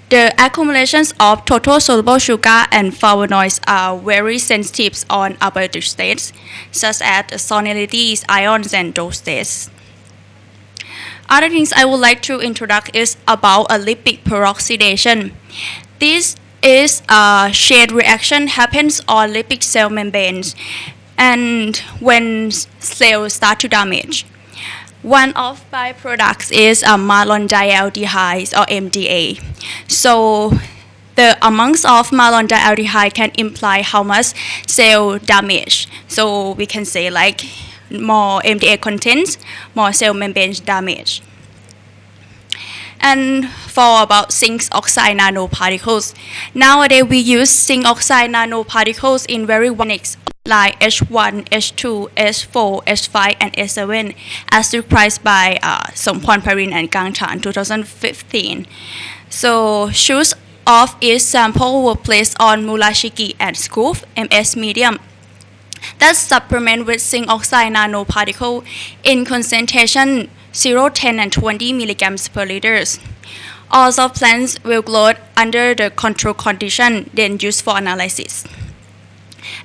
the accumulations of total soluble sugar and flavonoids are very sensitive on abiotic states, such as salinities, ions, and dose states. Other things I would like to introduce is about a lipid peroxidation. This is a chain reaction happens on lipid cell membranes, and when cells start to damage. One of byproducts is malondialdehyde or MDA. So the amounts of malondialdehyde can imply how much cell damage. So we can say like more MDA content, more cell membrane damage. And for about zinc oxide nanoparticles, nowadays we use zinc oxide nanoparticles in very wide like H1, H2, H4, H5, and H7 as required by Somporn Parin and Kang Chan 2015. So shoes of each sample were placed on mulashiki and scoop MS medium. That's supplement with zinc oxide nanoparticle in concentration 0, 10, and 20 milligrams per liter. All of plants will grow under the control condition, then used for analysis.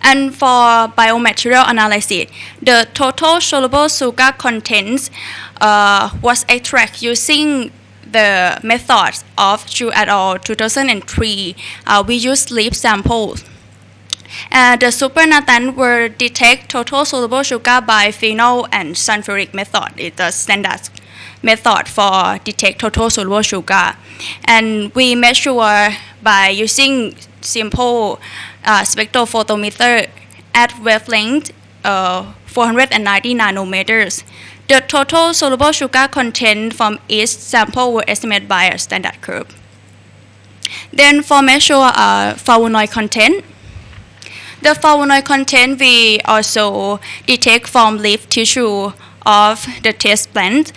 And for biomaterial analysis, the total soluble sugar contents was extracted using the methods of Chu et al. 2003. We used leaf samples. The supernatant will detect total soluble sugar by phenol and sulfuric method. It's the standard method for detect total soluble sugar. And we measure by using simple spectrophotometer at wavelength 490 nanometers. The total soluble sugar content from each sample were estimated by a standard curve. Then for measure flavonoid content, the flavonoid content we also detect from leaf tissue of the test plant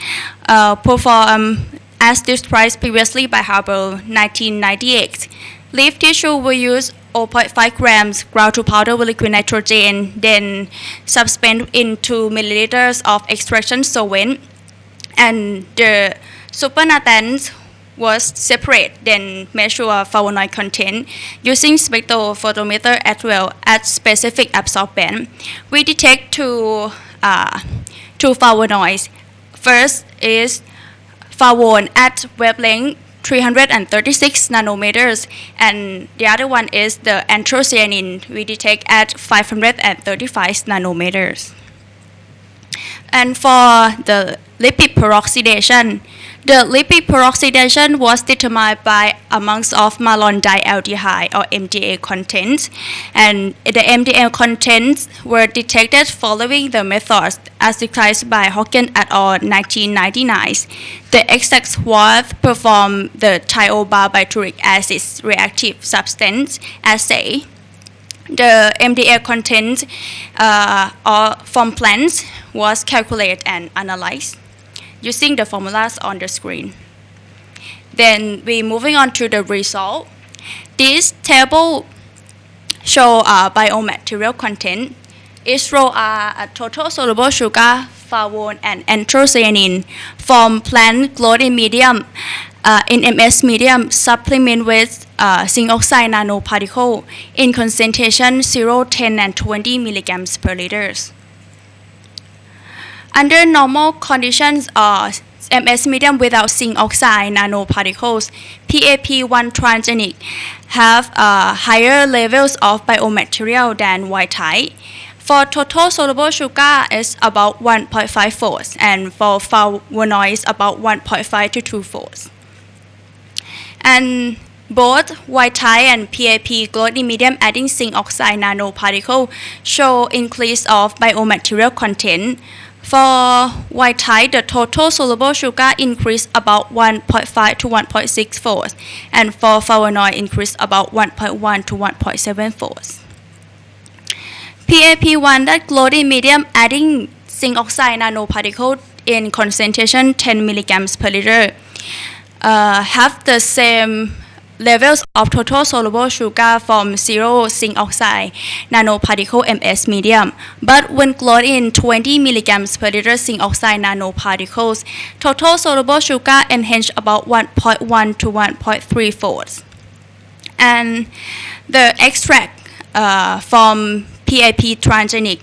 performed as described previously by Haber 1998. Leaf tissue will use 0.5 grams ground to powder with liquid nitrogen, then suspend into milliliters of extraction solvent, and the supernatants was separate, then measure flavonoid content using spectrophotometer as well as specific absorbent. We detect two flavonoids. First is flavone at wavelength 336 nanometers, and the other one is the anthocyanin. We detect at 535 nanometers. And for the lipid peroxidation, the lipid peroxidation was determined by amounts of malon dialdehyde or MDA content, and the MDA contents were detected following the methods as described by Hocken et al. 1999. The exact was performed the thiobarbituric acid reactive substance assay. The MDA content from plants was calculated and analyzed using the formulas on the screen. Then we moving on to the result. This table show biomaterial content. Each row are a total soluble sugar, flavone, and anthocyanin from plant growth in medium in MS medium supplement with zinc oxide nanoparticle in concentration 0, 10, and 20 milligrams per liter. Under normal conditions MS medium without zinc oxide nanoparticles, PAP1 transgenic have higher levels of biomaterial than wild type. For total soluble sugar is about 1.5 folds, and for flavonoids about 1.5 to 2 folds. And both wild type and PAP growth in medium adding zinc oxide nanoparticle show increase of biomaterial content. For wild type, the total soluble sugar increased about 1.5 to 1.6 folds, and for flavonoid increased about 1.1 to 1.7 folds. PAP1 that glowed in medium adding zinc oxide nanoparticle in concentration 10 milligrams per liter have the same levels of total soluble sugar from 0 zinc oxide nanoparticle MS medium, but when glowed in 20 milligrams per liter zinc oxide nanoparticles, total soluble sugar enhanced about 1.1 to 1.3 folds. And the extract from PAP transgenic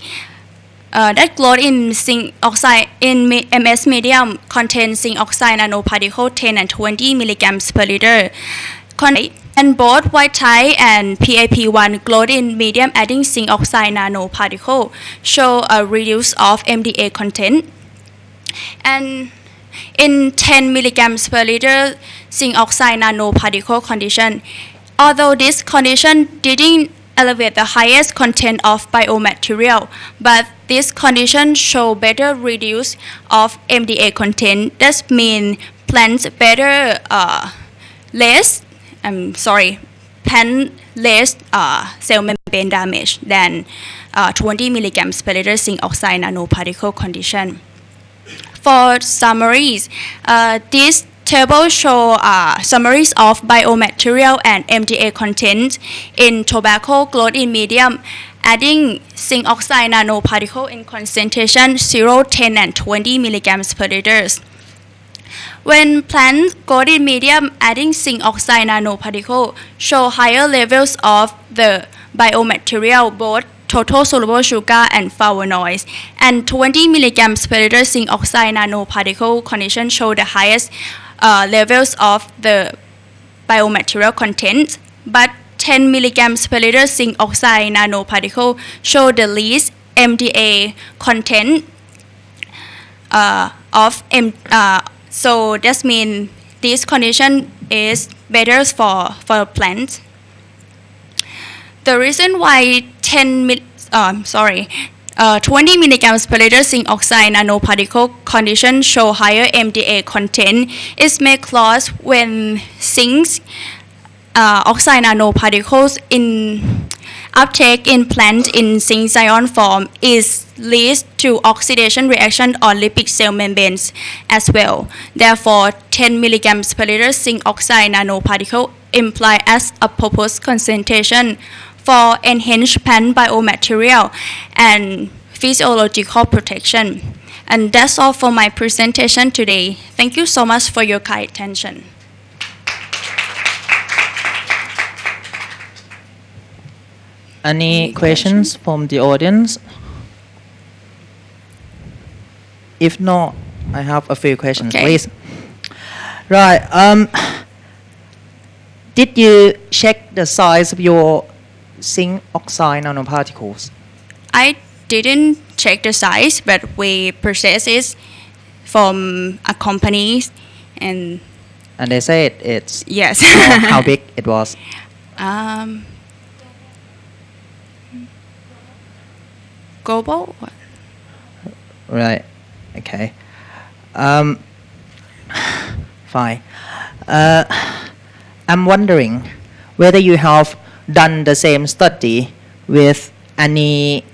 that glowed in zinc oxide in MS medium contains zinc oxide nanoparticle 10 and 20 milligrams per liter. And both wild type and PAP1 glowed in medium adding zinc oxide nanoparticle show a reduce of MDA content. And in 10 milligrams per liter zinc oxide nanoparticle condition, although this condition didn't elevate the highest content of biomaterial, but this condition show better reduce of MDA content. That means plants better plant less cell membrane damage than 20 milligrams per liter zinc oxide nanoparticle condition. For summaries, this table show summaries of biomaterial and MDA content in tobacco growth in medium adding zinc oxide nanoparticle in concentration 0, 10, and 20 milligrams per liter. When plants growth in medium adding zinc oxide nanoparticle show higher levels of the biomaterial, both total soluble sugar and flavonoids, and 20 milligrams per liter zinc oxide nanoparticle condition show the highest levels of the biomaterial content, but 10 milligrams per liter zinc oxide nanoparticle show the least MDA content so that means this condition is better for plants. The reason why 20 milligrams per liter zinc oxide nanoparticle condition show higher MDA content is because when zinc oxide nanoparticles in uptake in plant in zinc ion form is leads to oxidation reaction on lipid cell membranes as well. Therefore, 10 milligrams per liter zinc oxide nanoparticle imply as a proposed concentration for enhanced plant biomaterial and physiological protection. And that's all for my presentation today. Thank you so much for your kind attention. Any questions from the audience? If not, I have a few questions, Okay. please. Right. Did you check the size of your zinc oxide nanoparticles? I didn't check the size, but we purchased it from a company, and And they said it's yes. how big it was. Global? Right. Okay. Fine. I'm wondering whether you have done the same study with any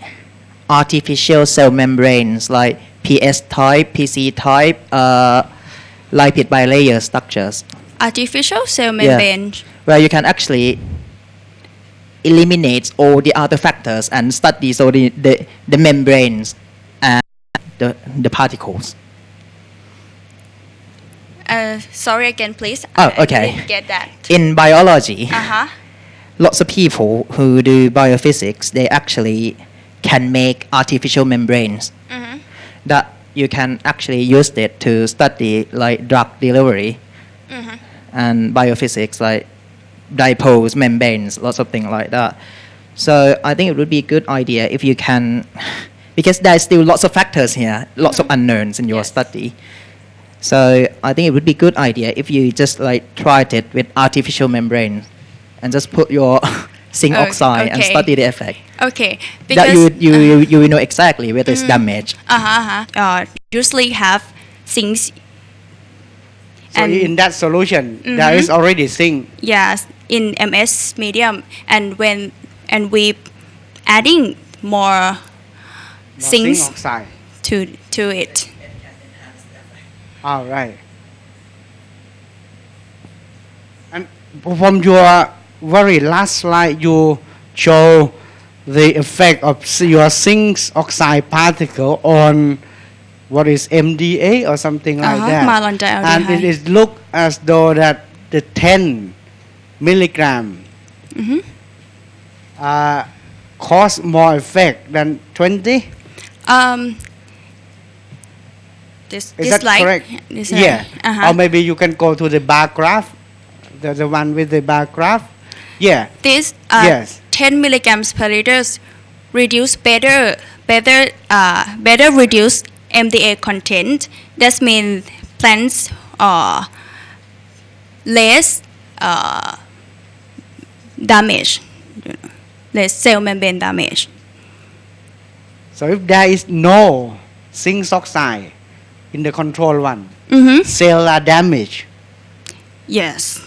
artificial cell membranes like PS type, PC type, lipid bilayer structures, Artificial cell membrane. where you can actually eliminate all the other factors and study so the membranes and the particles. Sorry again, please. Oh, I okay. didn't get that. In biology, Uh-huh. lots of people who do biophysics, they actually can make artificial membranes Mm-hmm. that you can actually use it to study like drug delivery Mm-hmm. and biophysics like dipoles, membranes, lots of things like that. So I think it would be a good idea if you can, because there's still lots of factors here, lots of unknowns in your Yes. study. So I think it would be a good idea if you just like tried it with artificial membrane and just put your zinc Oh, oxide and okay. study the effect. Okay. That Because you will know exactly whether it's damaged. usually have things. So in that solution, there is already zinc. Yes, in MS medium, and we adding more Zinc things oxide. to it. All right. And from your very last slide, you show the effect of your zinc oxide particle on what is MDA or something like that. Malondialdehyde. And it is look as though that the 10 milligram cause more effect than 20. This Is that slide, correct? this Yeah. slide. Or maybe you can go to the bar graph, the one with the bar graph. Yeah. This Yes. 10 milligrams per liter reduce better reduce MDA content. That means plants less damage, less cell membrane damage. So if there is no zinc oxide in the control one, cell are damaged. Yes.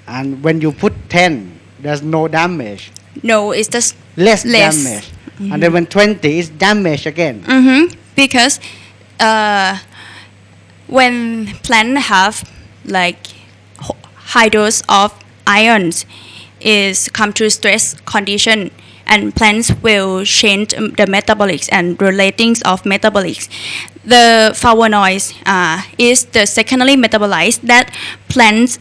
And when you put 10, there's no damage. No, it's just Less less. damage. And then when 20 is damage again. Because when plants have like high dose of ions, is come to stress condition, and plants will change the metabolics and relatings of metabolics. The flavonoids is the secondary metabolite that plants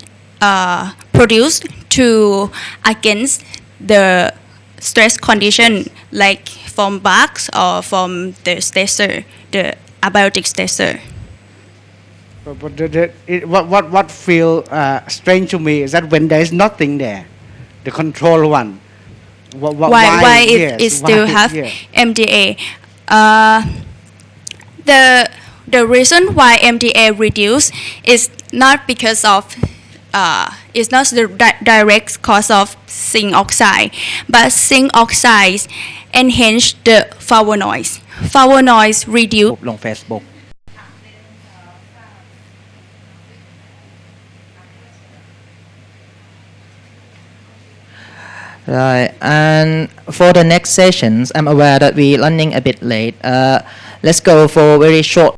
produce to against the stress condition, like from bugs or from the stressor, the abiotic stressor. But what feel strange to me is that when there is nothing there, the control one, Why yes, it still why- have yeah. MDA? The reason why MDA reduce is not because of it's not the direct cause of zinc oxide, but zinc oxides enhance the flavonoids. Flavonoids reduce ลง Facebook. Right, and for the next sessions, I'm aware that we're running a bit late. Let's go for very short